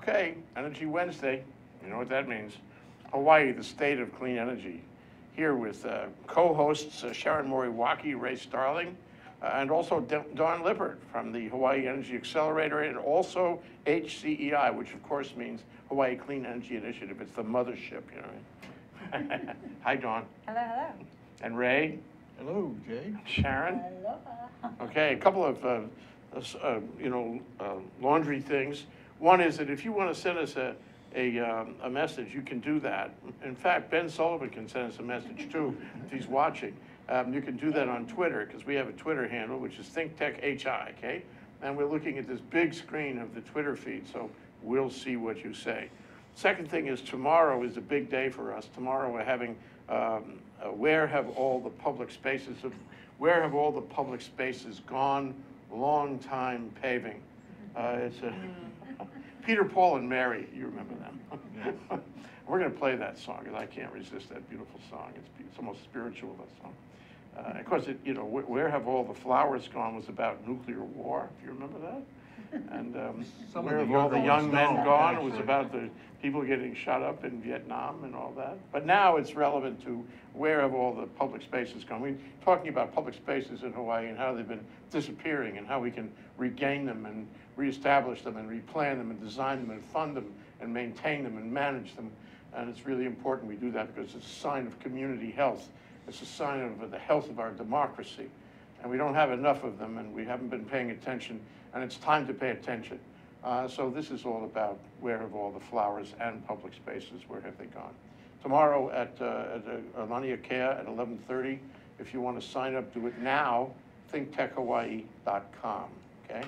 Okay, Energy Wednesday, you know what that means. Hawaii, the state of clean energy. Here with co-hosts Sharon Moriwaki, Ray Starling, and also Dawn Lippert from the Hawaii Energy Accelerator, and also HCEI, which of course means Hawaii Clean Energy Initiative. It's the mothership, you know. Hi, Dawn. Hello, hello. And Ray. Hello, Jay. Sharon. Hello. Okay, a couple of laundry things. One is that if you want to send us a message, you can do that. In fact, Ben Sullivan can send us a message too if he's watching. You can do that on Twitter, because we have a Twitter handle, which is ThinkTech HI, okay? And we're looking at this big screen of the Twitter feed, so we'll see what you say. Second thing is tomorrow is a big day for us. Tomorrow we're having where have all the public spaces gone? Long time paving. It's a Peter, Paul, and Mary. You remember them? We're going to play that song, because I can't resist that beautiful song. It's almost spiritual, that song. Of course, Where Have All the Flowers Gone was about nuclear war, if you remember that. And Where Have All the Young Men Gone, it was about the people getting shot up in Vietnam and all that. But now it's relevant to where have all the public spaces gone. We're talking about public spaces in Hawaii and how they've been disappearing and how we can regain them and reestablish them and replan them and design them and fund them and maintain them and manage them. And it's really important we do that, because it's a sign of community health. It's a sign of the health of our democracy. And we don't have enough of them, and we haven't been paying attention, and it's time to pay attention. So this is all about where have all the flowers and public spaces, where have they gone? Tomorrow at Alania Kea at 11:30, if you want to sign up, do it now, thinktechhawaii.com, okay?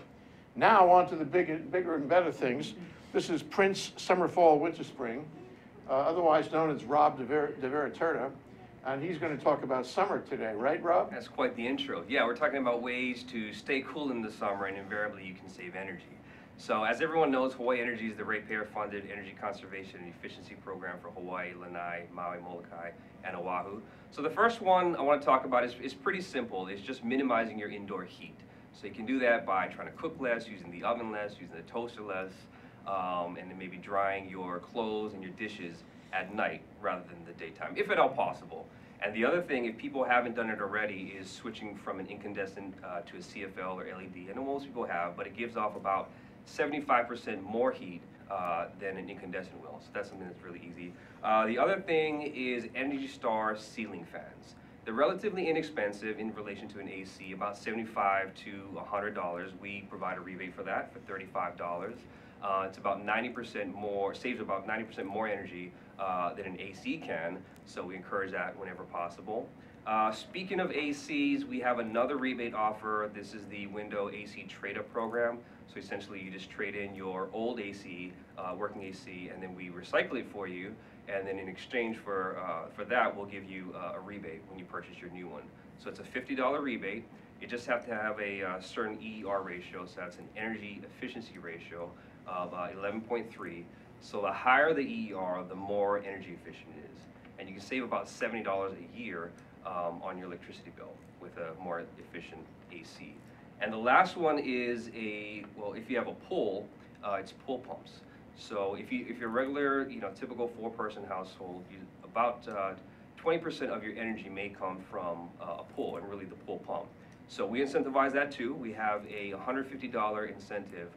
Now on to the bigger and better things. This is Prince Summer, Fall, Winter, Spring, otherwise known as Rob de Veriturta. And he's going to talk about summer today, right, Rob? That's quite the intro. Yeah, we're talking about ways to stay cool in the summer, and invariably you can save energy. So as everyone knows, Hawaii Energy is the ratepayer-funded energy conservation and efficiency program for Hawaii, Lanai, Maui, Molokai, and Oahu. So the first one I want to talk about is pretty simple. It's just minimizing your indoor heat. So you can do that by trying to cook less, using the oven less, using the toaster less, and then maybe drying your clothes and your dishes at night rather than the daytime, if at all possible. And the other thing, if people haven't done it already, is switching from an incandescent to a CFL or LED. I know most people have, but it gives off about 75% more heat than an incandescent will. So that's something that's really easy. The other thing is Energy Star ceiling fans. They're relatively inexpensive in relation to an AC, about $75 to $100. We provide a rebate for that for $35. It's about 90% more, saves about 90% more energy than an AC can, so we encourage that whenever possible. Speaking of ACs, we have another rebate offer. This is the Window AC Trade-Up Program. So essentially you just trade in your old AC, working AC, and then we recycle it for you, and then in exchange for that, we'll give you a rebate when you purchase your new one. So it's a $50 rebate. You just have to have a certain EER ratio, so that's an energy efficiency ratio of 11.3. So the higher the EER, the more energy efficient it is. And you can save about $70 a year on your electricity bill with a more efficient AC. And the last one is if you have a pool, it's pool pumps. So if you're a regular, typical 4-person household, about 20% of your energy may come from a pool, and really the pool pump. So we incentivize that too. We have a $150 incentive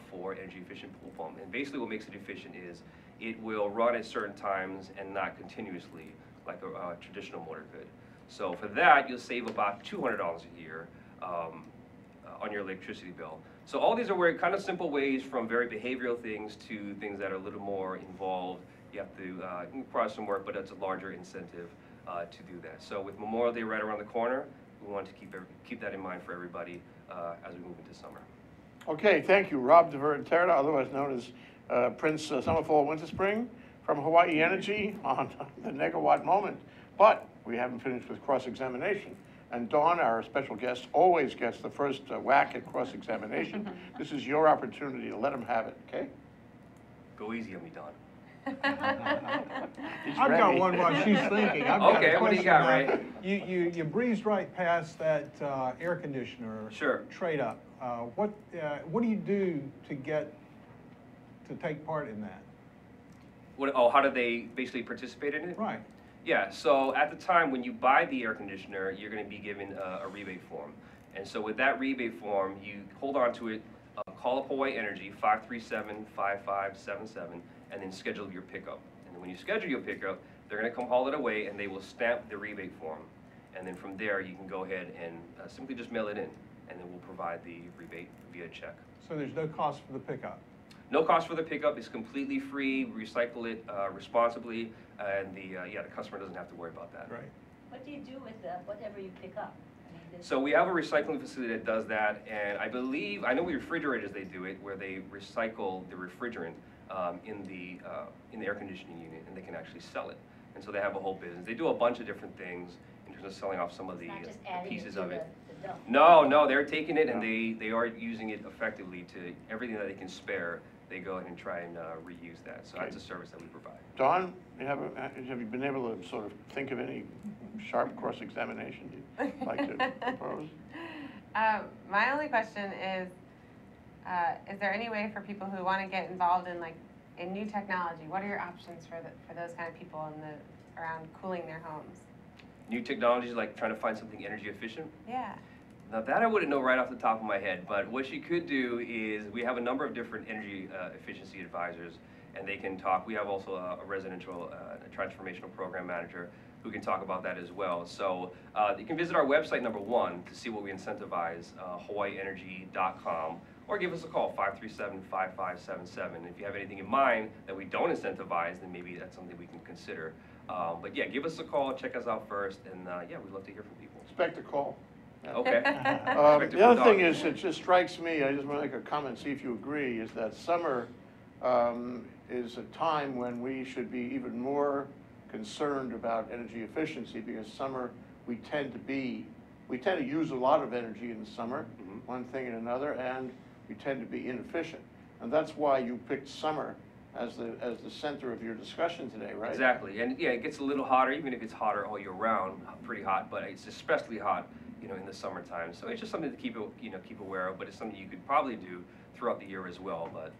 for energy efficient pool pump. And basically what makes it efficient is it will run at certain times and not continuously like a traditional motor could. So for that, you'll save about $200 a year on your electricity bill. So all these are kind of simple ways, from very behavioral things to things that are a little more involved. You have to require some work, but it's a larger incentive to do that. So with Memorial Day right around the corner, we want to keep that in mind for everybody as we move into summer. Okay, thank you, Rob de Veriturta, otherwise known as Prince Summer, Fall, Winter, Spring, from Hawaii Energy on the Negawatt Moment. But we haven't finished with cross-examination. And Dawn, our special guest, always gets the first whack at cross-examination. This is your opportunity to let him have it, okay? Go easy on me, Dawn. I've got one while she's thinking. Okay, what do you got, Ray? You breezed right past that air conditioner Sure. trade up. What do you do to to take part in that? How do they basically participate in it? Right. Yeah, so at the time when you buy the air conditioner, you're going to be given a rebate form. And so with that rebate form, you hold on to it, call up Hawaii Energy, 537-5577, and then schedule your pickup. And then when you schedule your pickup, they're going to come haul it away, and they will stamp the rebate form. And then from there, you can go ahead and simply just mail it in, and then we'll provide the rebate via check. So there's no cost for the pickup? No cost for the pickup. It's completely free. Recycle it responsibly, and the customer doesn't have to worry about that. Right. What do you do with whatever you pick up? So we have a recycling facility that does that, and I know with refrigerators they do it, where they recycle the refrigerant in the air conditioning unit, and they can actually sell it. And so they have a whole business. They do a bunch of different things in terms of selling off some of the pieces of it. No, they're taking it and they are using it effectively to everything that they can spare. They go ahead and try and reuse that. So that's a service that we provide. Dawn, have you been able to sort of think of any sharp cross-examination you'd like to propose? My only question is there any way for people who want to get involved in in new technology? What are your options for those kind of people around cooling their homes? New technologies, like trying to find something energy efficient? Yeah. Now that I wouldn't know right off the top of my head, but what you could do is we have a number of different energy efficiency advisors, and they can talk. We have also a residential transformational program manager who can talk about that as well. So you can visit our website, number one, to see what we incentivize, hawaiienergy.com, or give us a call, 537-5577. If you have anything in mind that we don't incentivize, then maybe that's something we can consider. But yeah, give us a call, check us out first, and yeah, we'd love to hear from people. Expect a call. Okay. The other thing is, it just strikes me, I just want to make a comment, see if you agree, is that summer is a time when we should be even more concerned about energy efficiency, because summer we tend to use a lot of energy in the summer, one thing and another, and we tend to be inefficient. And that's why you picked summer as the center of your discussion today, right? Exactly, and yeah, it gets a little hotter, even if it's hotter all year round, pretty hot, but it's especially hot, in the summertime. So it's just something to keep aware of, but it's something you could probably do throughout the year as well. But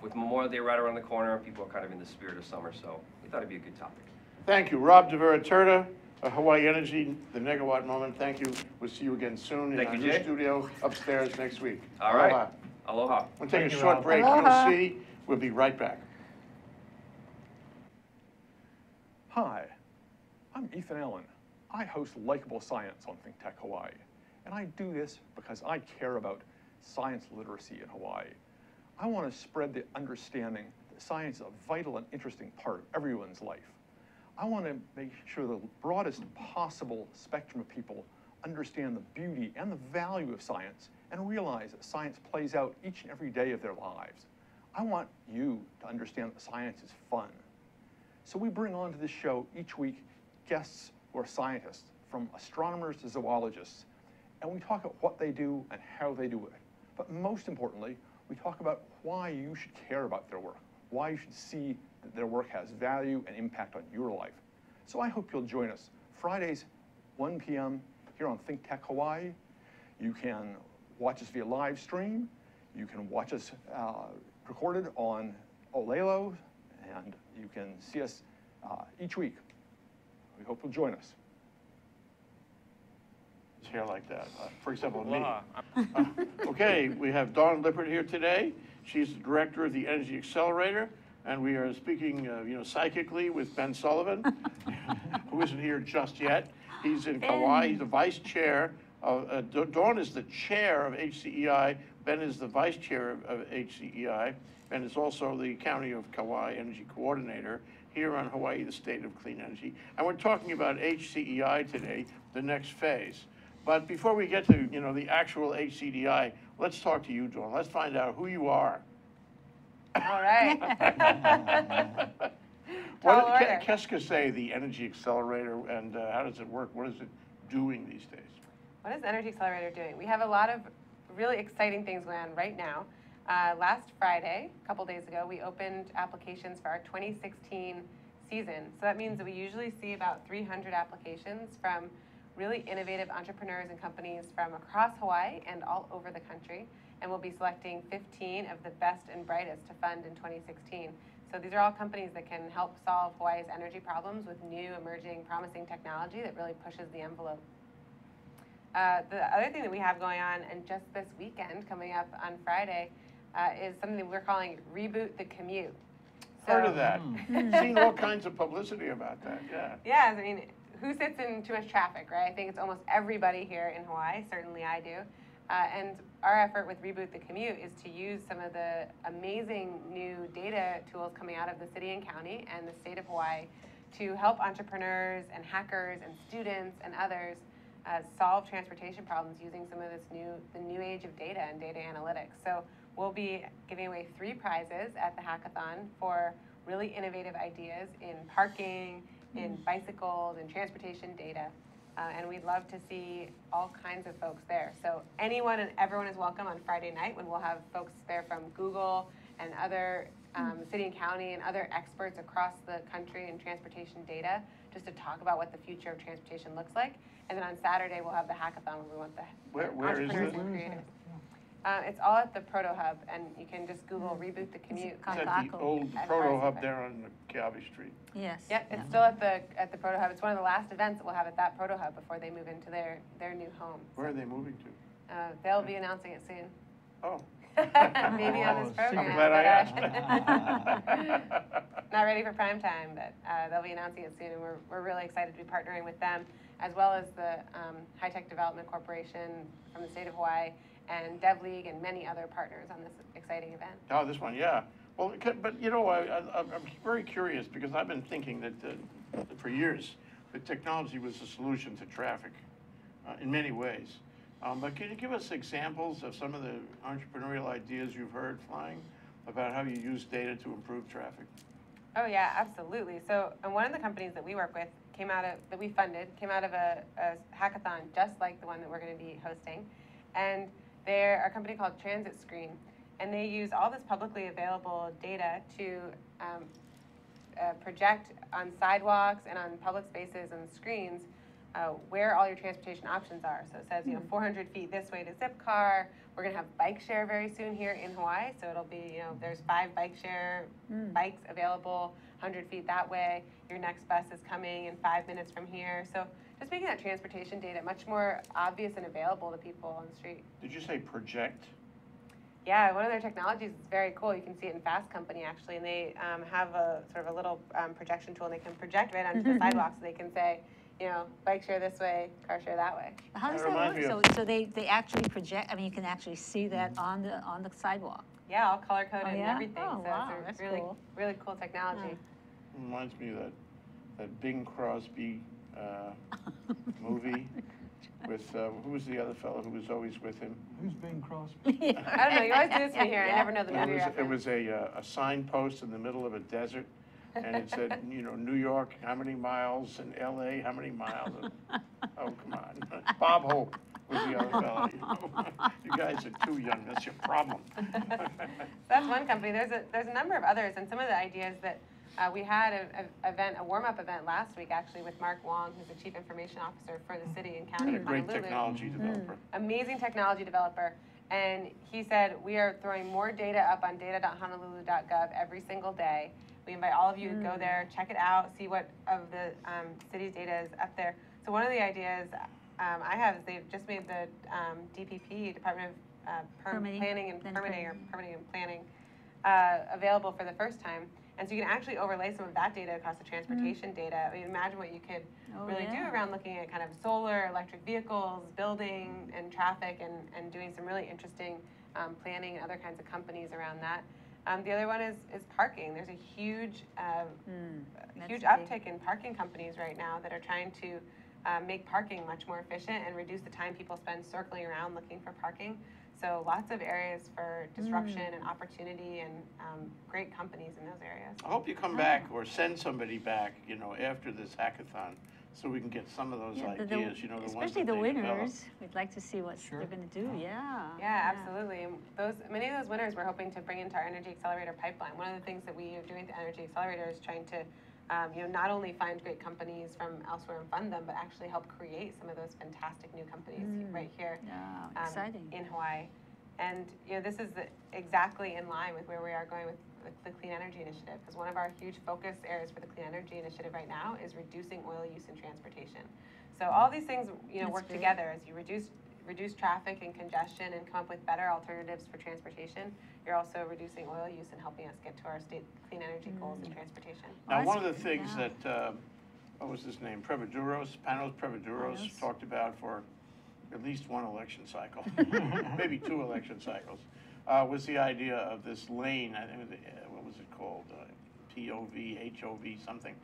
with Memorial Day right around the corner, people are kind of in the spirit of summer, so we thought it'd be a good topic. Thank you, Rob DeVeraturda, Hawaii Energy, the Megawatt Moment. Thank you. We'll see you again soon in our new studio upstairs next week. All right. Aloha. We'll take a short break. You'll see. We'll be right back. Hi, I'm Ethan Allen. I host Likeable Science on ThinkTech Hawaii, and I do this because I care about science literacy in Hawaii. I want to spread the understanding that science is a vital and interesting part of everyone's life. I want to make sure the broadest possible spectrum of people understand the beauty and the value of science and realize that science plays out each and every day of their lives. I want you to understand that science is fun. So we bring onto this show each week guests who are scientists, from astronomers to zoologists, and we talk about what they do and how they do it. But most importantly, we talk about why you should care about their work, why you should see that their work has value and impact on your life. So I hope you'll join us Fridays, 1 p.m. here on ThinkTech Hawaii. You can watch us via live stream. You can watch us recorded on Olelo, and you can see us each week. We hope you'll join us. It's hair like that. For example, me. Okay, we have Dawn Lippert here today. She's the director of the Energy Accelerator, and we are speaking, psychically with Ben Sullivan, who isn't here just yet. He's in Kauai. He's the vice chair of. Dawn is the chair of HCEI. Ben is the vice chair of HCEI, and is also the County of Kauai Energy Coordinator here on Hawaii, the state of clean energy. And we're talking about HCEI today, the next phase. But before we get to, the actual HCEI, let's talk to you, Dawn. Let's find out who you are. All right. Qu'est-ce que c'est, the Energy Accelerator, and how does it work? What is it doing these days? What is Energy Accelerator doing? We have a lot of really exciting things going on right now. Last Friday, a couple days ago, we opened applications for our 2016 season. So that means that we usually see about 300 applications from really innovative entrepreneurs and companies from across Hawaii and all over the country. and we'll be selecting 15 of the best and brightest to fund in 2016. So these are all companies that can help solve Hawaii's energy problems with new, emerging, promising technology that really pushes the envelope. The other thing that we have going on, and just this weekend, coming up on Friday, is something that we're calling Reboot the Commute. Heard of that. Seen all kinds of publicity about that, yeah. Yeah, I mean, who sits in too much traffic, right? I think it's almost everybody here in Hawaii, certainly I do. And our effort with Reboot the Commute is to use some of the amazing new data tools coming out of the city and county and the state of Hawaii to help entrepreneurs and hackers and students and others solve transportation problems using some of the new age of data and data analytics. So we'll be giving away 3 prizes at the hackathon for really innovative ideas in parking, in bicycles, and transportation data. And we'd love to see all kinds of folks there. So anyone and everyone is welcome on Friday night when we'll have folks there from Google and other city and county and other experts across the country in transportation data just to talk about what the future of transportation looks like. And then on Saturday, we'll have the hackathon where we want the Where is entrepreneurs it? and creators. It's all at the Proto Hub, and you can just Google Reboot the Commute. Is that the old At Proto Parsons Hub Park. there on Keawe Street? Yes. Yep, it's still at the Proto Hub. It's one of the last events that we'll have at that Proto Hub before they move into their new home. Where are they moving to? They'll be announcing it soon. Oh. Maybe on this Oh, program. I'm glad I but, asked. not ready for prime time, but they'll be announcing it soon, and we're really excited to be partnering with them, as well as the High Tech Development Corporation from the state of Hawaii, and DevLeague, and many other partners on this exciting event. Oh, this one, yeah. Well, but you know, I'm very curious because I've been thinking that for years that technology was the solution to traffic in many ways. But can you give us examples of some of the entrepreneurial ideas you've heard flying about how you use data to improve traffic? Oh yeah, absolutely. So, and one of the companies that we work with came out of a hackathon just like the one that we're going to be hosting, and they're a company called Transit Screen, and they use all this publicly available data to project on sidewalks and on public spaces and screens where all your transportation options are. So it says, 400 feet this way to Zipcar. We're going to have bike share very soon here in Hawaii. So it'll be, there's 5 bike share bikes available 100 feet that way. Your next bus is coming in 5 minutes from here. So just making that transportation data much more obvious and available to people on the street. Did you say project? Yeah, one of their technologies is very cool. You can see it in Fast Company, actually, and they have a sort of a little projection tool, and they can project right onto the sidewalk, so they can say, bike share this way, car share that way. How does That that reminds work? me So they actually project, I mean, you can actually see that on the sidewalk. Yeah, all color-coded Oh, and yeah? everything, Oh, so wow, it's that's a really, cool. really cool technology. Reminds me of that Bing Crosby movie with, who was the other fellow who was always with him? Who's Bing Crosby? I don't know, you always do this to me here, I never know the It movie was reference. a signpost in the middle of a desert, and it said, New York, how many miles, and LA, how many miles? Oh, come on. Bob Hope was the other fellow. You guys are too young, that's your problem. That's one company. There's a number of others, and some of the ideas that we had a warm-up event last week, actually, with Mark Wong, who's the Chief Information Officer for the city and county A of great Honolulu. technology developer. Amazing technology developer, and he said, we are throwing more data up on data.honolulu.gov every single day. We invite all of you to go there, check it out, see what of the city's data is up there. So one of the ideas I have is they've just made the DPP, Department of Planning and Planning, available for the first time. And so you can actually overlay some of that data across the transportation data. I mean, imagine what you could really do around looking at kind of solar, electric vehicles, building, and traffic, and doing some really interesting planning and other kinds of companies around that. The other one is parking. There's a huge uptick in parking companies right now that are trying to make parking much more efficient and reduce the time people spend circling around looking for parking. So lots of areas for disruption and opportunity, and great companies in those areas. I hope you come back or send somebody back, after this hackathon, so we can get some of those ideas, the ones especially that the they develop. winners. We'd like to see what they're going to do. Yeah, absolutely. And many of those winners we're hoping to bring into our Energy Accelerator pipeline. One of the things that we are doing at the Energy Accelerator is trying to not only find great companies from elsewhere and fund them, but actually help create some of those fantastic new companies right here Exciting. in Hawaii. And this is exactly in line with where we are going with the Clean Energy Initiative, because one of our huge focus areas for the Clean Energy Initiative right now is reducing oil use in transportation. So all these things work together as you reduce traffic and congestion and come up with better alternatives for transportation. You're also reducing oil use and helping us get to our state clean energy goals in transportation. Now, one of the things that, what was his name, Panos Preveduros talked about for at least one election cycle, maybe 2 election cycles, was the idea of this lane, I think, what was it called, POV, HOV, something,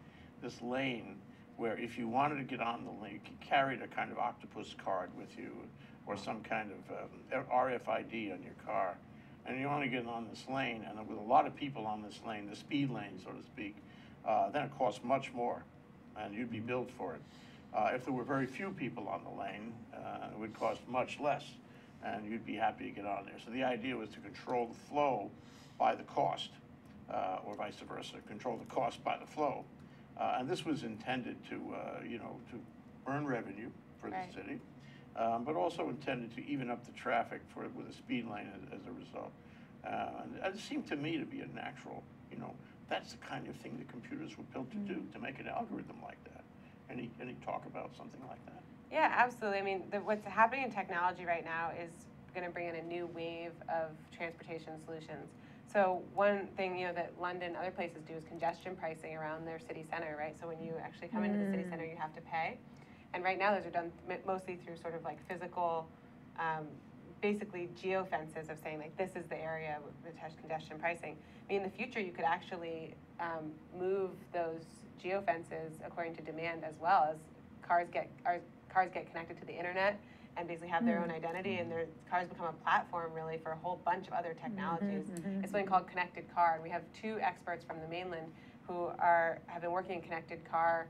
this lane where if you wanted to get on the lane, you carried a kind of octopus card with you or some kind of RFID on your car, and you want to get on this lane, and with a lot of people on this lane, the speed lane, so to speak, then it costs much more, and you'd be billed for it. If there were very few people on the lane, it would cost much less, and you'd be happy to get on there. So the idea was to control the flow by the cost, or vice versa, control the cost by the flow. And this was intended to, to earn revenue for the city, but also intended to even up the traffic with a speed lane as a result. And it seemed to me to be a natural, that's the kind of thing the computers were built to do, to make an algorithm like that. Any talk about something like that? Yeah, absolutely. I mean, what's happening in technology right now is going to bring in a new wave of transportation solutions. So one thing, that London and other places do is congestion pricing around their city center, right? So when you actually come into the city center, you have to pay. And right now, those are done mostly through sort of like physical, basically geofences of saying, like, this is the area with congestion pricing. I mean, in the future, you could actually move those geofences according to demand as well, as cars get connected to the internet and basically have their own identity, and their cars become a platform really for a whole bunch of other technologies. It's something called connected car, and we have 2 experts from the mainland who have been working in connected car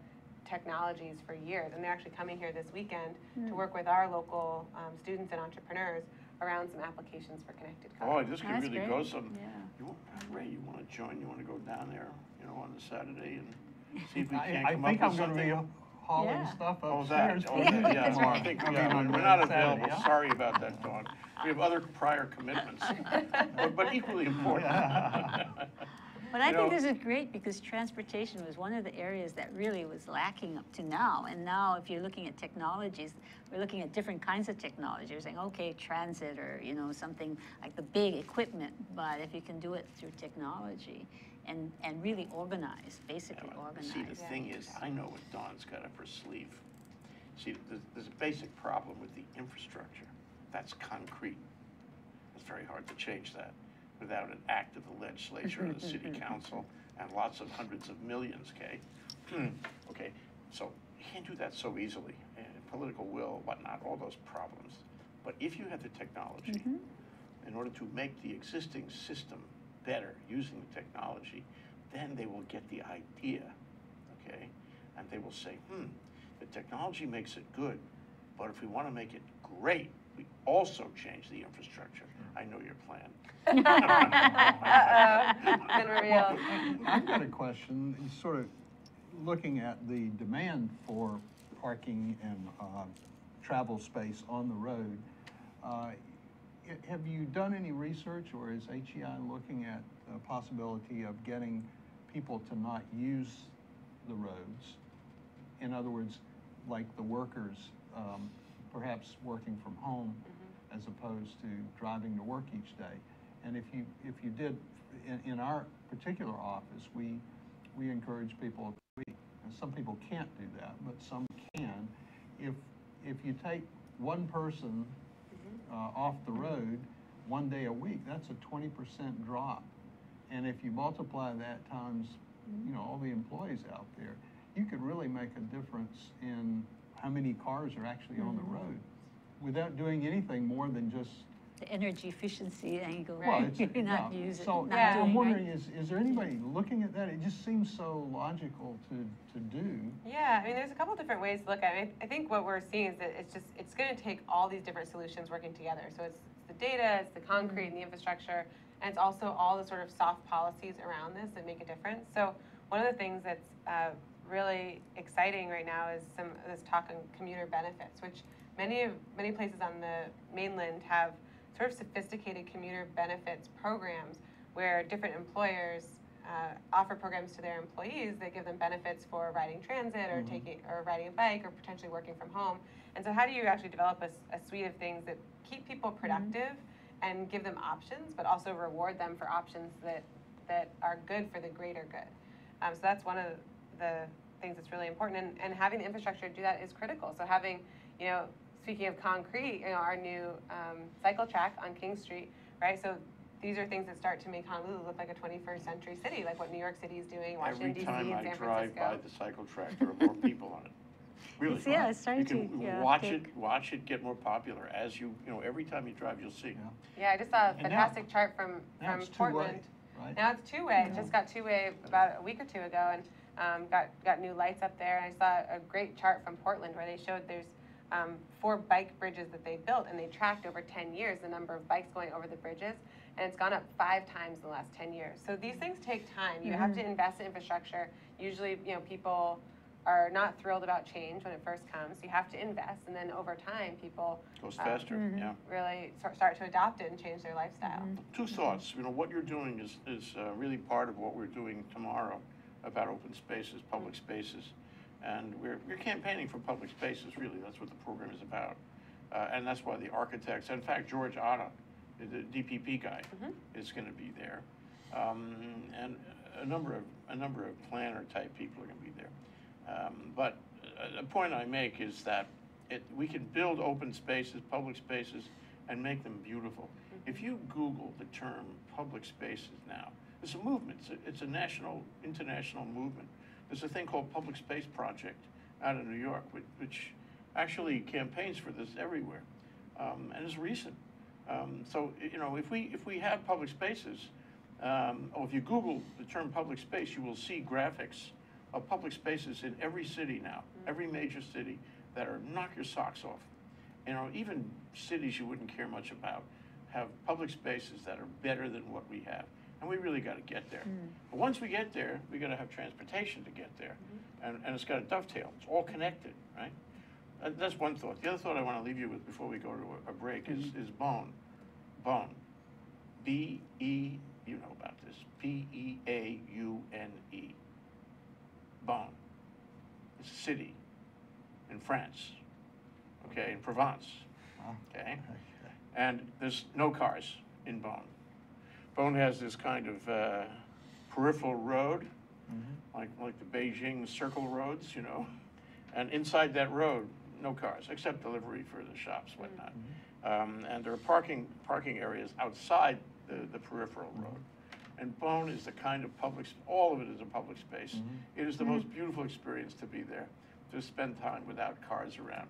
technologies for years, and they're actually coming here this weekend to work with our local students and entrepreneurs around some applications for connected cars. Oh, this could really go some. Yeah. Ray, you want to join? You want to go down there, on the Saturday and see if we can't come up with something? I think I'm going to be hauling stuff upstairs. I think we're not available. Sorry about that, Dawn. We have other prior commitments, but equally important. But I think this is great because transportation was one of the areas that really was lacking up to now. And now if you're looking at technologies, we're looking at different kinds of technology. We're saying, okay, transit or, something like the big equipment. But if you can do it through technology and really organize, basically organize. See, the thing is, I know what Dawn's got up her sleeve. See, there's a basic problem with the infrastructure. That's concrete. It's very hard to change that without an act of the legislature or the city council and lots of hundreds of millions, okay, so you can't do that so easily. Political will, whatnot, all those problems. But if you have the technology, in order to make the existing system better using the technology, then they will get the idea, okay? And they will say, the technology makes it good, but if we want to make it great, we also change the infrastructure. I know your plan. Been revealed. I've got a question. Sort of looking at the demand for parking and travel space on the road. Have you done any research, or is HCEI looking at the possibility of getting people to not use the roads? In other words, like the workers perhaps working from home as opposed to driving to work each day. And if you did, in our particular office, we encourage people to week. And some people can't do that, but some can. If you take one person off the road 1 day a week, that's a 20% drop. And if you multiply that times, all the employees out there, you could really make a difference in how many cars are actually on the road without doing anything more than just the energy efficiency angle. Well, you're not using. So I'm wondering, is there anybody looking at that? It just seems so logical to do. Yeah, I mean, there's a couple different ways to look at it. I think what we're seeing is that it's going to take all these different solutions working together. So it's the data, it's the concrete and the infrastructure, and it's also all the sort of soft policies around this that make a difference. So one of the things that's really exciting right now is some of this talk on commuter benefits, which many places on the mainland have sort of sophisticated commuter benefits programs where different employers offer programs to their employees that give them benefits for riding transit or riding a bike or potentially working from home. And so how do you actually develop a suite of things that keep people productive and give them options, but also reward them for options that are good for the greater good? So that's one of the things that's really important, and having the infrastructure to do that is critical. So having, you know, speaking of concrete, you know, our new cycle track on King Street, right? So these are things that start to make Honolulu look like a 21st century city, like what New York City is doing, Washington, D.C., and San Francisco. Every time I drive by the cycle track, there are more people on it. Really, Yeah, it's starting you can to watch it get more popular as you know, every time you drive, you'll see. Yeah, I just saw a And now- fantastic chart from Now it's Portland. two-way, right? Now it's two-way. It just got two-way about a week or two ago, and got new lights up there. And I saw a great chart from Portland where they showed there's 4 bike bridges that they built, and they tracked over 10 years the number of bikes going over the bridges, and it's gone up 5 times in the last 10 years. So these things take time. You have to invest in infrastructure. Usually, you know, people are not thrilled about change when it first comes. You have to invest, and then over time, people Goes faster, yeah. really start to adopt it and change their lifestyle. 2 thoughts. You know, what you're doing is really part of what we're doing tomorrow about open spaces, public spaces. And we're campaigning for public spaces, really. That's what the program is about. And that's why the architects, in fact, George Otta, the DPP guy, is going to be there. And a number of planner type people are going to be there. But a point I make is that we can build open spaces, public spaces, and make them beautiful. If you Google the term public spaces now, it's a movement. It's a national, international movement. There's a thing called Public Space Project out of New York, which actually campaigns for this everywhere, and it's recent. So you know, if we have public spaces, or if you Google the term public space, you will see graphics of public spaces in every city now, every major city, that are knock your socks off. You know, even cities you wouldn't care much about have public spaces that are better than what we have. And we really got to get there. But once we get there, we got to have transportation to get there. And it's got to dovetail. It's all connected, right? That's one thought. The other thought I want to leave you with before we go to a break is BONE. BONE. B-E, you know about this, P-E-A-U-N-E. BONE. It's a city in France, okay, in Provence, okay? And there's no cars in BONE. BONE has this kind of peripheral road, like the Beijing circle roads, you know, and inside that road, no cars, except delivery for the shops, whatnot. And there are parking areas outside the peripheral road. And BONE is the kind of all of it is a public space. It is the most beautiful experience to be there, to spend time without cars around.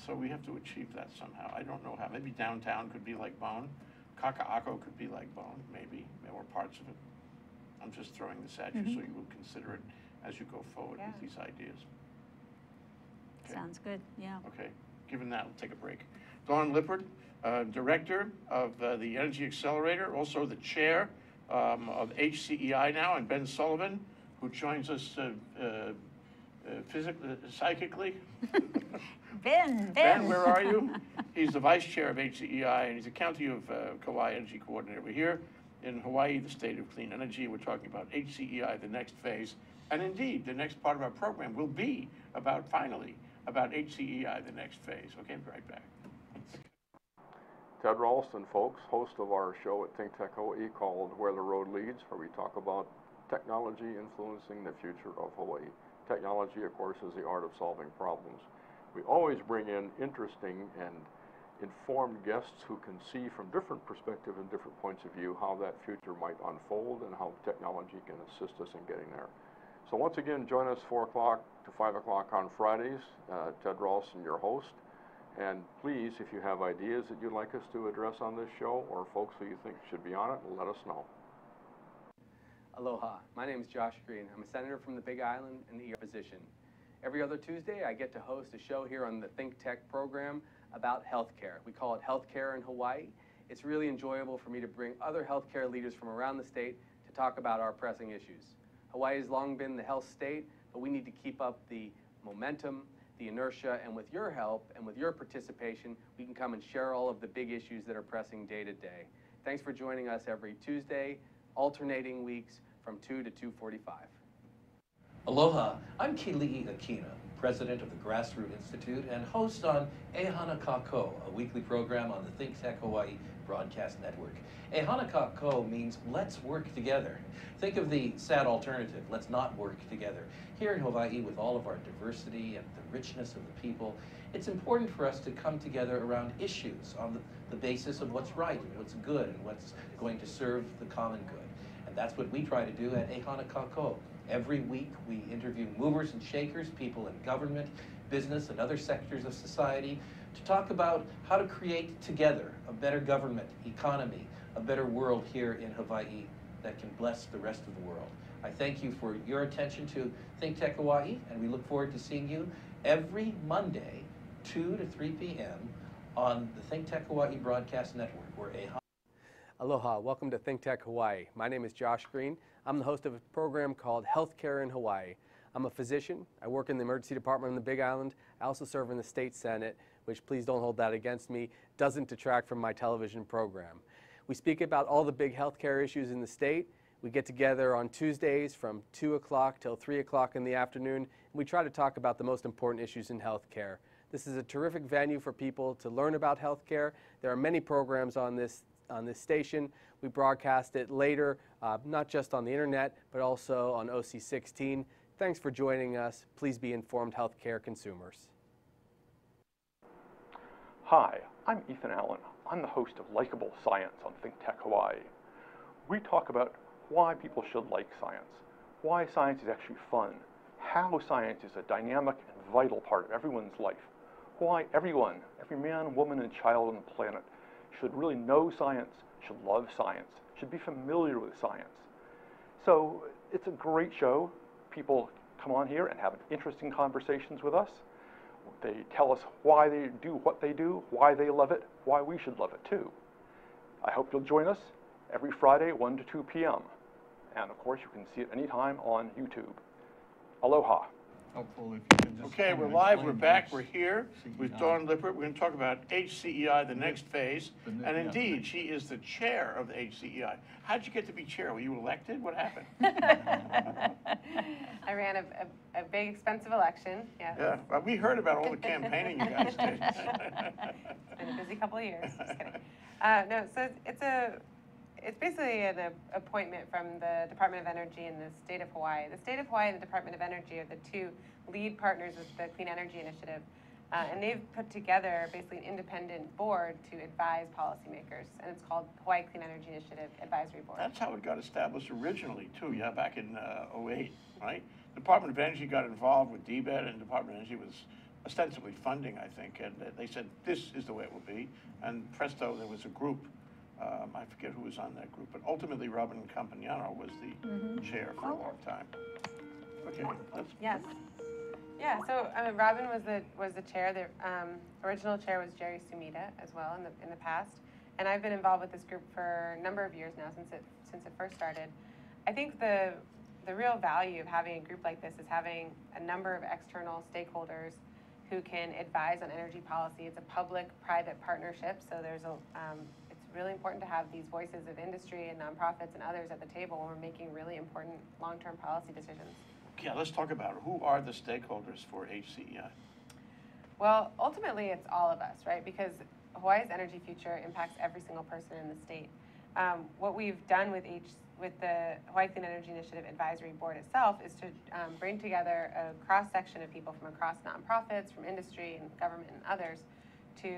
So we have to achieve that somehow. I don't know how. Maybe downtown could be like BONE. Kaka'ako could be like BONE, maybe, or parts of it. I'm just throwing this at you so you will consider it as you go forward with these ideas. Okay. Sounds good, yeah. Okay, given that, we'll take a break. Dawn Lippert, Director of the Energy Accelerator, also the Chair of HCEI now, and Ben Sullivan, who joins us psychically. Ben. Ben, where are you? He's the Vice Chair of HCEI, and he's a County of Kauai Energy Coordinator. We're here in Hawaii, the state of clean energy. We're talking about HCEI, the next phase. And indeed, the next part of our program will be finally, about HCEI, the next phase. Okay, be right back. Ted Ralston, folks, host of our show at ThinkTech Hawaii called Where the Road Leads, where we talk about technology influencing the future of Hawaii. Technology, of course, is the art of solving problems. We always bring in interesting and informed guests who can see from different perspectives and different points of view how that future might unfold and how technology can assist us in getting there. So once again, join us 4 o'clock to 5 o'clock on Fridays. Ted Ralston, your host. And please, if you have ideas that you'd like us to address on this show, or folks who you think should be on it, let us know. Aloha, my name is Josh Green. I'm a senator from the Big Island in the position. Every other Tuesday, I get to host a show here on the ThinkTech program about healthcare. We call it Healthcare in Hawaii. It's really enjoyable for me to bring other healthcare leaders from around the state to talk about our pressing issues. Hawaii has long been the health state, but we need to keep up the momentum, the inertia, and with your help and with your participation, we can come and share all of the big issues that are pressing day to day. Thanks for joining us every Tuesday, alternating weeks from 2 to 2:45. Aloha, I'm Kili'i Akina, president of the Grassroot Institute and host on Ehana Kako, a weekly program on the ThinkTech Hawaii broadcast network. Ehana Kako means let's work together. Think of the sad alternative, let's not work together. Here in Hawaii, with all of our diversity and the richness of the people, it's important for us to come together around issues on the basis of what's right and what's good and what's going to serve the common good. And that's what we try to do at Ehana Kako. Every week we interview movers and shakers, people in government, business, and other sectors of society to talk about how to create together a better government, economy, a better world here in Hawaii that can bless the rest of the world. I thank you for your attention to ThinkTech Hawaii, and we look forward to seeing you every Monday, 2 to 3 p.m. on the ThinkTech Hawaii Broadcast Network, where Aloha, welcome to ThinkTech Hawaii. My name is Josh Green. I'm the host of a program called Healthcare in Hawaii. I'm a physician. I work in the emergency department on the Big Island. I also serve in the state senate, which, please don't hold that against me, doesn't detract from my television program. We speak about all the big healthcare issues in the state. We get together on Tuesdays from 2 o'clock till 3 o'clock in the afternoon, and we try to talk about the most important issues in healthcare. This is a terrific venue for people to learn about healthcare. There are many programs on this station. We broadcast it later, not just on the internet, but also on OC16. Thanks for joining us. Please be informed healthcare consumers. Hi, I'm Ethan Allen. I'm the host of Likeable Science on ThinkTech Hawaii. We talk about why people should like science, why science is actually fun, how science is a dynamic and vital part of everyone's life, why everyone, every man, woman, and child on the planet should really know science, should love science, should be familiar with science. So it's a great show. People come on here and have interesting conversations with us. They tell us why they do what they do, why they love it, why we should love it too. I hope you'll join us every Friday, 1 to 2 p.m. And of course, you can see it anytime on YouTube. Aloha. Helpful if you could just. Okay, we're live, we're back, we're here with Dawn Lippert. We're going to talk about HCEI, the next phase. And indeed, she is the chair of the HCEI. How'd you get to be chair? Were you elected? What happened? I ran a big, expensive election, yes. Yeah, well, we heard about all the campaigning you guys did. It's been a busy couple of years, just kidding. No, so it's basically an appointment from the Department of Energy and the state of Hawaii. The state of Hawaii and the Department of Energy are the two lead partners with the Clean Energy Initiative. And they've put together basically an independent board to advise policymakers. And it's called Hawaii Clean Energy Initiative Advisory Board. That's how it got established originally too, yeah, back in '08, right? Department of Energy got involved with DBED, and Department of Energy was ostensibly funding, I think, and they said, this is the way it will be. And presto, there was a group. I forget who was on that group, but ultimately Robin Campagnano was the chair for a long time. Okay, let's. Yes. Yeah. So Robin was the chair. The original chair was Jerry Sumida as well in the past, and I've been involved with this group for a number of years now since it first started. I think the real value of having a group like this is having a number of external stakeholders who can advise on energy policy. It's a public-private partnership, so there's it's really important to have these voices of industry and nonprofits and others at the table when we're making really important long-term policy decisions. Yeah, let's talk about it. Who are the stakeholders for HCEI? Well, ultimately, it's all of us, right? Because Hawaii's energy future impacts every single person in the state. What we've done with the Hawaii Clean Energy Initiative Advisory Board itself is to bring together a cross-section of people from across nonprofits, from industry and government and others to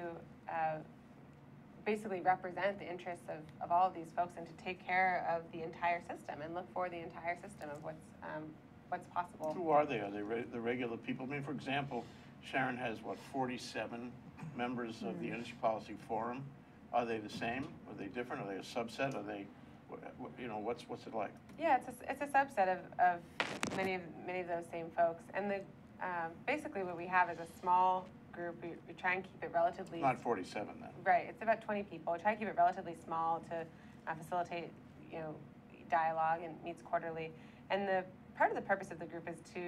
basically represent the interests of all of these folks and to take care of the entire system and look for the entire system of what's possible. Who are they? Are they the regular people? I mean, for example, Sharon has, 47 members of the Energy Policy Forum. Are they the same? Are they different? Are they a subset? Are they, what's it like? Yeah, it's a subset of many of those same folks. And basically what we have is a small group. We try and keep it relatively... Not 47 then. Right, it's about 20 people. We try to keep it relatively small to facilitate, dialogue, and meets quarterly. And part of the purpose of the group is to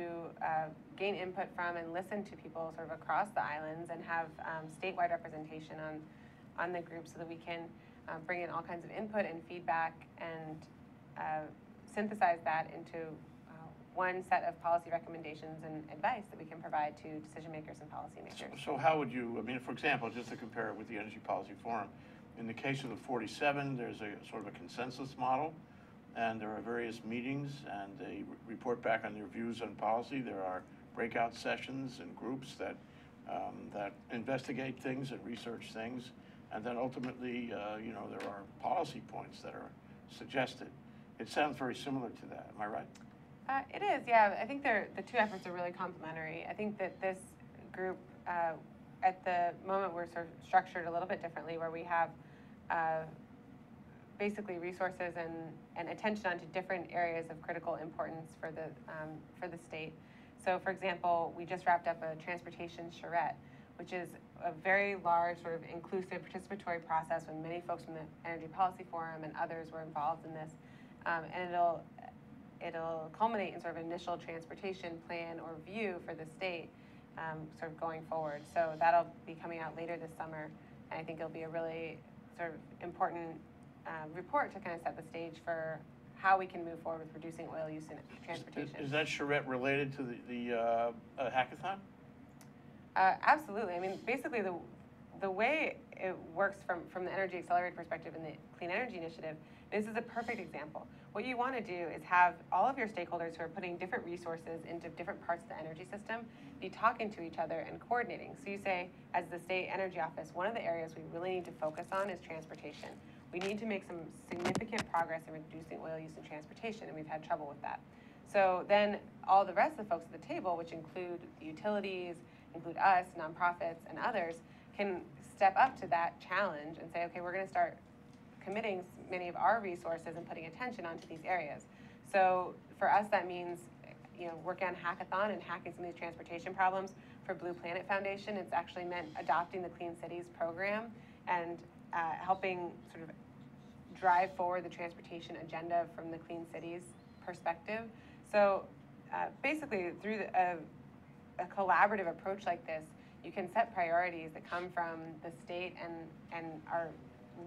gain input from and listen to people sort of across the islands and have statewide representation on the group so that we can bring in all kinds of input and feedback and synthesize that into one set of policy recommendations and advice that we can provide to decision makers and policymakers. So how would you, I mean, for example, just to compare it with the Energy Policy Forum, in the case of the 47, there's a sort of a consensus model, and there are various meetings, and they report back on their views on policy. There are breakout sessions and groups that investigate things and research things, and then ultimately, there are policy points that are suggested. It sounds very similar to that. Am I right? It is, yeah. I think the two efforts are really complementary. I think that this group, at the moment, we're sort of structured a little bit differently, where we have basically resources and attention onto different areas of critical importance for the state. So, for example, we just wrapped up a transportation charrette, which is a very large, sort of inclusive, participatory process when many folks from the Energy Policy Forum and others were involved in this, and it'll culminate in sort of initial transportation plan or view for the state, sort of going forward. So that'll be coming out later this summer, and I think it'll be a really sort of important report to kind of set the stage for how we can move forward with reducing oil use in transportation. Is that charrette related to the hackathon? Absolutely. I mean, basically the way it works from the Energy Accelerator perspective and the Clean Energy Initiative, this is a perfect example. What you want to do is have all of your stakeholders who are putting different resources into different parts of the energy system be talking to each other and coordinating. So you say, as the State Energy Office, one of the areas we really need to focus on is transportation. We need to make some significant progress in reducing oil use in transportation, and we've had trouble with that. So then all the rest of the folks at the table, which include the utilities, include us, nonprofits, and others, can step up to that challenge and say, okay, we're going to start committing many of our resources and putting attention onto these areas. So for us, that means working on hackathon and hacking some of these transportation problems. For Blue Planet Foundation, it's actually meant adopting the Clean Cities program and helping sort of drive forward the transportation agenda from the Clean Cities perspective. So basically, through a collaborative approach like this, you can set priorities that come from the state and our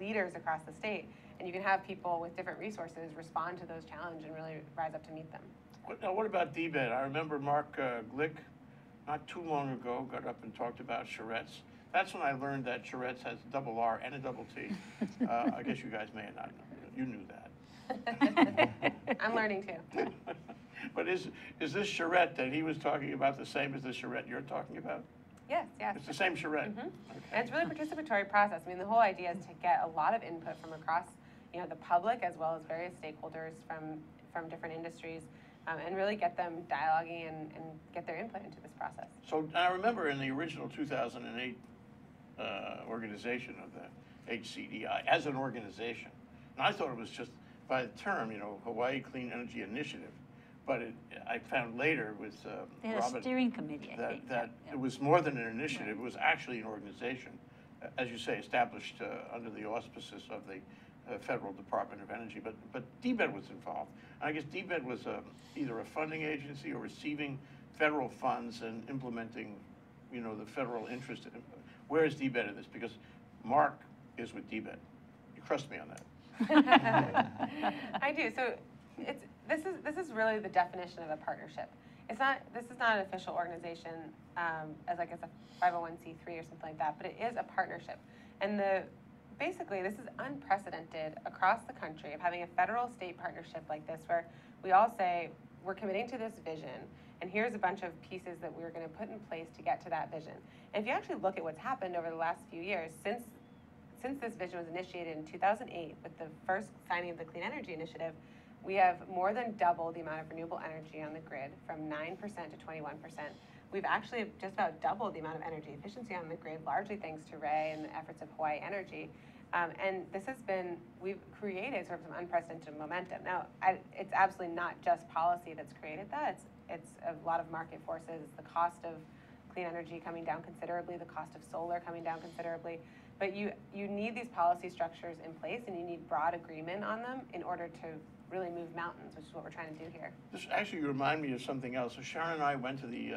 leaders across the state, and you can have people with different resources respond to those challenges and really rise up to meet them. What about DBED? I remember Mark Glick, not too long ago, got up and talked about charrettes. That's when I learned that charrettes has a double R and a double T. I guess you guys may have not known. You knew that. I'm learning too. But is this charrette that he was talking about the same as the charrette you're talking about? Yes, yes. It's the same charrette. Mm-hmm. Okay. And it's really a participatory process. I mean, the whole idea is to get a lot of input from across, the public as well as various stakeholders from different industries, and really get them dialoguing and get their input into this process. So I remember in the original 2008 organization of the HCEI as an organization, and I thought it was just by the term, Hawaii Clean Energy Initiative. But I found later with they had Robin a steering committee, I think. that it was more than an initiative. Right. It was actually an organization, as you say, established under the auspices of the Federal Department of Energy. But DBED was involved. And I guess DBED was either a funding agency or receiving federal funds and implementing, the federal interest. Where is DBED in this? Because Mark is with DBED. You trust me on that. I do. So this is really the definition of a partnership. This is not an official organization as a 501c3 or something like that, but it is a partnership. And basically this is unprecedented across the country of having a federal-state partnership like this, where we all say we're committing to this vision, and here's a bunch of pieces that we're going to put in place to get to that vision. And if you actually look at what's happened over the last few years, since this vision was initiated in 2008 with the first signing of the Clean Energy Initiative, we have more than doubled the amount of renewable energy on the grid from 9% to 21%. We've actually just about doubled the amount of energy efficiency on the grid, largely thanks to Ray and the efforts of Hawaii Energy. And we've created sort of some unprecedented momentum. Now, it's absolutely not just policy that's created that. It's a lot of market forces. It's the cost of clean energy coming down considerably, the cost of solar coming down considerably. But you need these policy structures in place, and you need broad agreement on them in order to really move mountains, which is what we're trying to do here. This actually remind me of something else. So Sharon and I went to the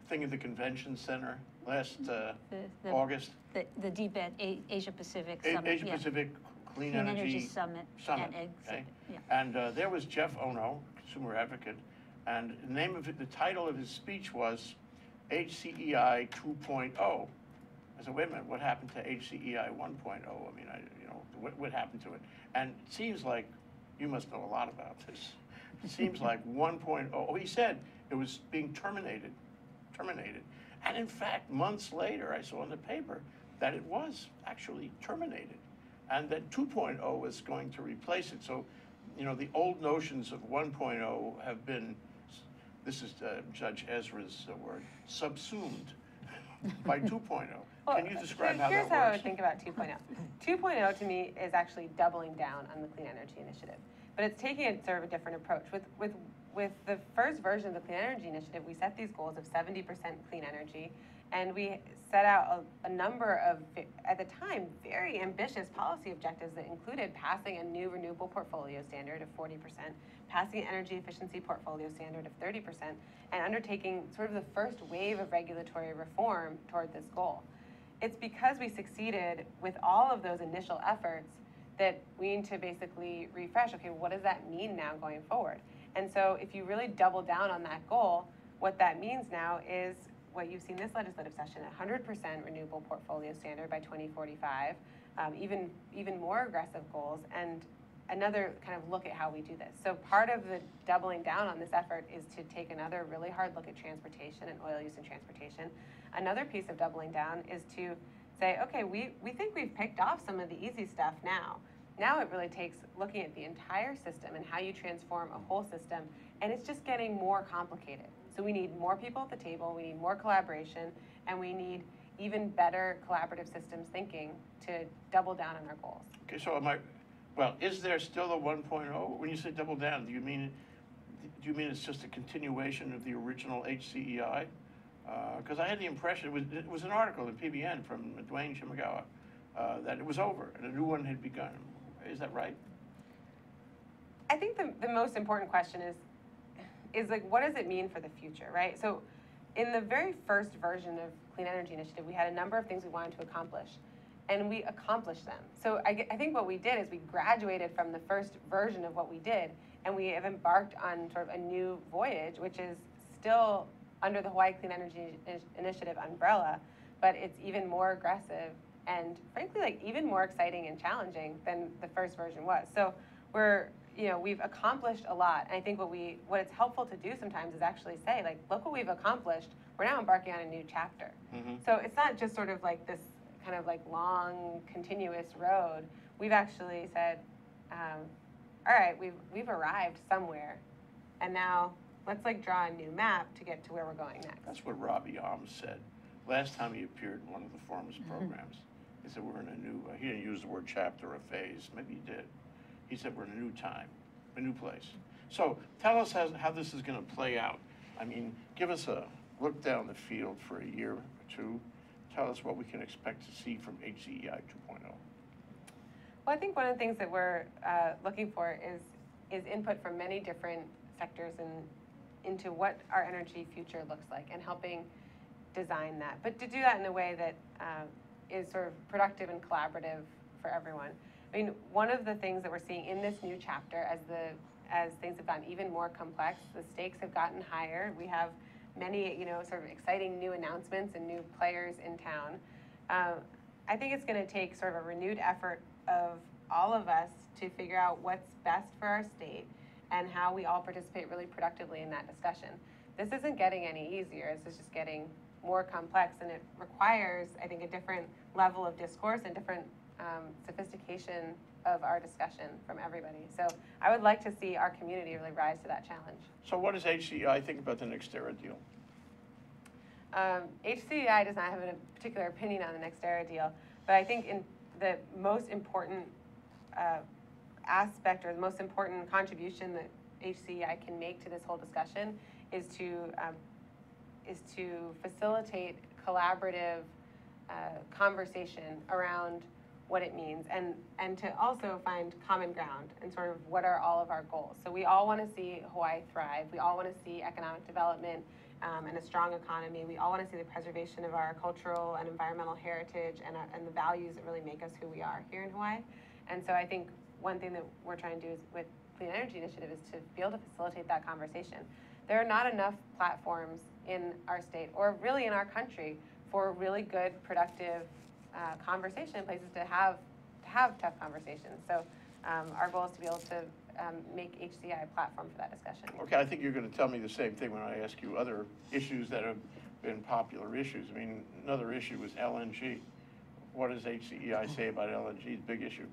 thing at the convention center last August. The DBED, Asia Pacific Summit. Asia Pacific Clean Energy Summit. Summit. And Okay. yeah. And there was Jeff Ono, consumer advocate, and the name of it, the title of his speech was HCEI 2.0. I said, wait a minute, what happened to HCEI 1.0? I mean, what happened to it? And it seems like you must know a lot about this. It seems like 1.0, oh, he said it was being terminated. And in fact, months later, I saw in the paper that it was actually terminated and that 2.0 was going to replace it. So, the old notions of 1.0 have been, this is Judge Ezra's word, subsumed by 2.0. Well, Can you describe how that works? Here's how I would think about 2.0. 2.0 to me is actually doubling down on the Clean Energy Initiative, but it's taking a sort of a different approach. With the first version of the Clean Energy Initiative, we set these goals of 70% clean energy, and we set out a number of, at the time, very ambitious policy objectives that included passing a new renewable portfolio standard of 40%, passing an energy efficiency portfolio standard of 30%, and undertaking sort of the first wave of regulatory reform toward this goal. It's because we succeeded with all of those initial efforts that we need to basically refresh, okay, what does that mean now going forward? And so if you really double down on that goal, what that means now is what you've seen this legislative session, 100% renewable portfolio standard by 2045, even more aggressive goals, and another kind of look at how we do this. So part of the doubling down on this effort is to take another really hard look at transportation and oil use in transportation. Another piece of doubling down is to say, okay, we think we've picked off some of the easy stuff now. Now it really takes looking at the entire system and how you transform a whole system, and it's just getting more complicated. So we need more people at the table, we need more collaboration, and we need even better collaborative systems thinking to double down on our goals. Okay, so is there still a 1.0? When you say double down, do you mean it's just a continuation of the original HCEI? Because I had the impression, it was an article in PBN from Dwayne Shimagawa that it was over and a new one had begun. Is that right? I think the most important question is like, what does it mean for the future, right? So in the very first version of Clean Energy Initiative, we had a number of things we wanted to accomplish, and we accomplished them. So I think what we did is we graduated from the first version of what we did, and we have embarked on sort of a new voyage, which is still under the Hawaii Clean Energy Initiative umbrella, but it's even more aggressive and frankly, like even more exciting and challenging than the first version was. So we've accomplished a lot. And I think what it's helpful to do sometimes is actually say, like, look what we've accomplished. We're now embarking on a new chapter. Mm-hmm. So it's not just sort of like this kind of like long, continuous road. We've actually said, all right, we've arrived somewhere, and now let's like draw a new map to get to where we're going next. That's what Robbie Alms said last time he appeared in one of the forum's programs. He said we're in a new, he didn't use the word chapter or phase, maybe he did. He said we're in a new time, a new place. So tell us how this is going to play out. I mean, give us a look down the field for a year or two. Tell us what we can expect to see from HCEI 2.0. Well, I think one of the things that we're looking for is input from many different sectors into what our energy future looks like and helping design that. But to do that in a way that is sort of productive and collaborative for everyone. I mean, one of the things that we're seeing in this new chapter, as things have gotten even more complex, the stakes have gotten higher. We have many, sort of exciting new announcements and new players in town. I think it's going to take sort of a renewed effort of all of us to figure out what's best for our state and how we all participate really productively in that discussion. This isn't getting any easier. This is just getting more complex, and it requires, I think, a different level of discourse and different sophistication of our discussion from everybody. So I would like to see our community really rise to that challenge. So what does HCEI think about the NextEra deal? HCEI does not have a particular opinion on the NextEra deal, but I think in the most important aspect or the most important contribution that HCEI can make to this whole discussion is to facilitate collaborative conversation around what it means, and to also find common ground and sort of what are all of our goals. So we all want to see Hawaii thrive. We all want to see economic development and a strong economy. We all want to see the preservation of our cultural and environmental heritage and the values that really make us who we are here in Hawaii. And so I think one thing that we're trying to do is, with Clean Energy Initiative, is to be able to facilitate that conversation. There are not enough platforms in our state, or really in our country, for really good, productive conversation and places to have tough conversations. So our goal is to be able to make HCEI a platform for that discussion. Okay, I think you're going to tell me the same thing when I ask you other issues that have been popular issues. I mean, another issue was LNG. What does HCEI say about LNG's big issue?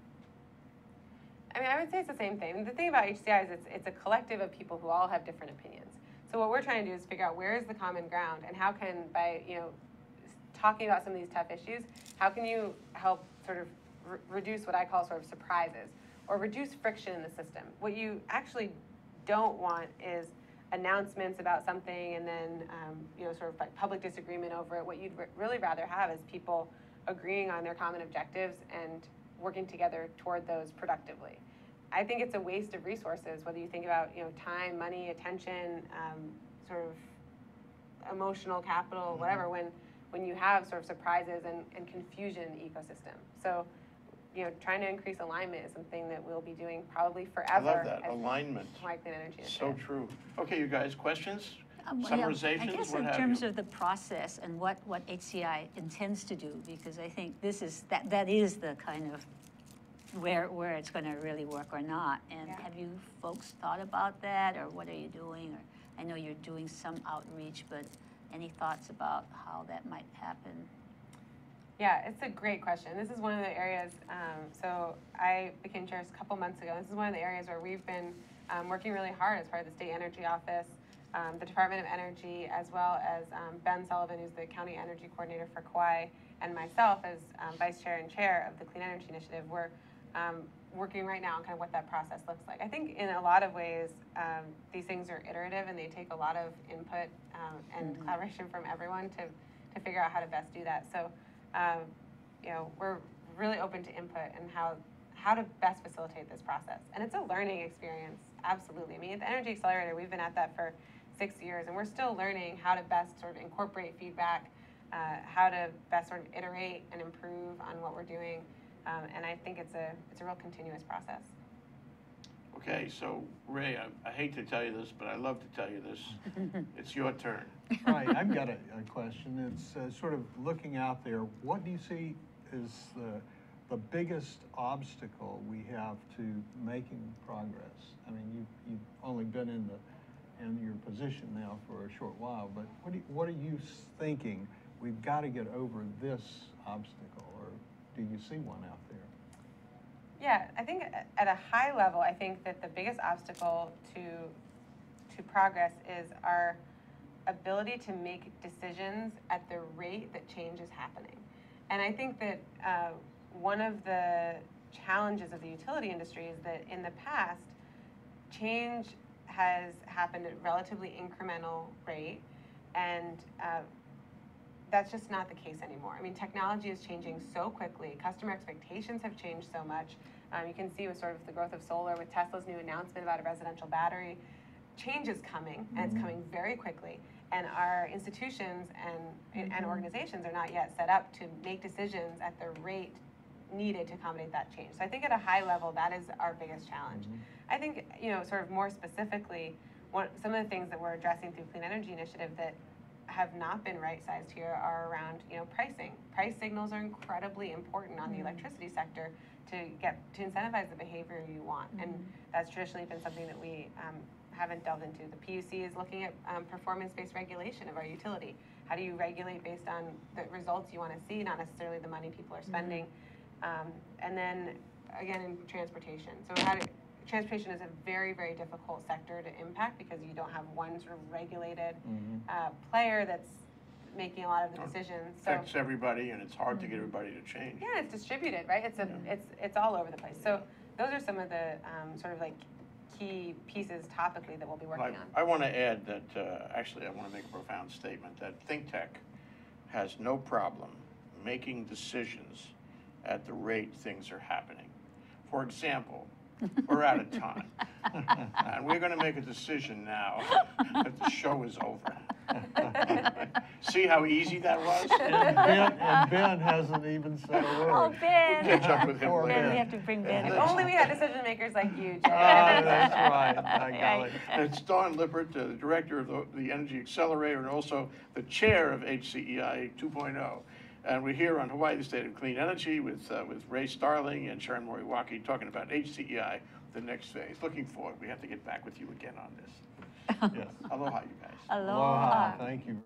I mean, I would say it's the same thing. The thing about HCEI is it's a collective of people who all have different opinions. So what we're trying to do is figure out where is the common ground, and how can, by talking about some of these tough issues, how can you help sort of reduce what I call sort of surprises, or reduce friction in the system. What you actually don't want is announcements about something and then sort of like public disagreement over it. What you'd really rather have is people agreeing on their common objectives and working together toward those productively. I think it's a waste of resources, whether you think about time, money, attention, sort of emotional capital, whatever, when you have sort of surprises and confusion in the ecosystem. So, trying to increase alignment is something that we'll be doing probably forever. I love that, alignment. Hawaii Clean Energy So true. Okay, you guys, questions? Well, Summarizations, I guess what in have terms you? of the process and what HCI intends to do, because I think this is that is the kind of where it's going to really work or not. And Yeah. have you folks thought about that, or what are you doing? Or I know you're doing some outreach, but any thoughts about how that might happen? Yeah, it's a great question. This is one of the areas, so I became chair a couple months ago. This is one of the areas where we've been working really hard as part of the State Energy Office, the Department of Energy, as well as Ben Sullivan, who's the County Energy Coordinator for Kauai, and myself as Vice Chair and Chair of the Clean Energy Initiative. We're working right now on kind of what that process looks like. I think in a lot of ways, these things are iterative and they take a lot of input and collaboration from everyone to figure out how to best do that. So, we're really open to input and how to best facilitate this process. And it's a learning experience, absolutely. I mean, at the Energy Accelerator, we've been at that for 6 years, and we're still learning how to best sort of incorporate feedback, how to best sort of iterate and improve on what we're doing. And I think it's a real continuous process. Okay, so Ray, I hate to tell you this, but I love to tell you this. It's your turn. Right, I've got a question. It's sort of looking out there. What do you see is the biggest obstacle we have to making progress? I mean, you've only been in your position now for a short while, but what are you thinking? We've got to get over this obstacle, or do you see one out there? Yeah, I think at a high level, I think that the biggest obstacle to progress is our ability to make decisions at the rate that change is happening. And I think that one of the challenges of the utility industry is that in the past, change has happened at a relatively incremental rate, and that's just not the case anymore. I mean, technology is changing so quickly. Customer expectations have changed so much. You can see with sort of the growth of solar, with Tesla's new announcement about a residential battery, change is coming, and it's coming very quickly. And our institutions and organizations are not yet set up to make decisions at the rate needed to accommodate that change. So I think at a high level, that is our biggest challenge. I think, sort of more specifically, some of the things that we're addressing through Clean Energy Initiative that have not been right-sized here are around, pricing. Price signals are incredibly important on the electricity sector to incentivize the behavior you want. And that's traditionally been something that we haven't delved into. The PUC is looking at performance-based regulation of our utility. How do you regulate based on the results you want to see, not necessarily the money people are spending? And then, again, in transportation. So transportation is a very, very difficult sector to impact because you don't have one sort of regulated player that's making a lot of the decisions. So Affects everybody, and it's hard to get everybody to change. yeah, it's distributed, right? It's all over the place. So those are some of the sort of like key pieces topically that we'll be working on. I want to add that, actually, I want to make a profound statement that ThinkTech has no problem making decisions at the rate things are happening. For example, we're out of time. And we're going to make a decision now that the show is over. See how easy that was? And Ben hasn't even said a word. Oh, Ben. We'll catch up with him Poor later. Ben, we have to bring Ben If in. only we had decision makers like you, Jay. That's right, I got it. And it's Dawn Lippert, the director of the Energy Accelerator and also the chair of HCEI 2.0. And we're here on Hawaii, the State of Clean Energy with Ray Starling and Sharon Moriwaki talking about HCEI, the next phase. Looking forward. We have to get back with you again on this. Yes. Aloha, you guys. Aloha. Aloha, thank you.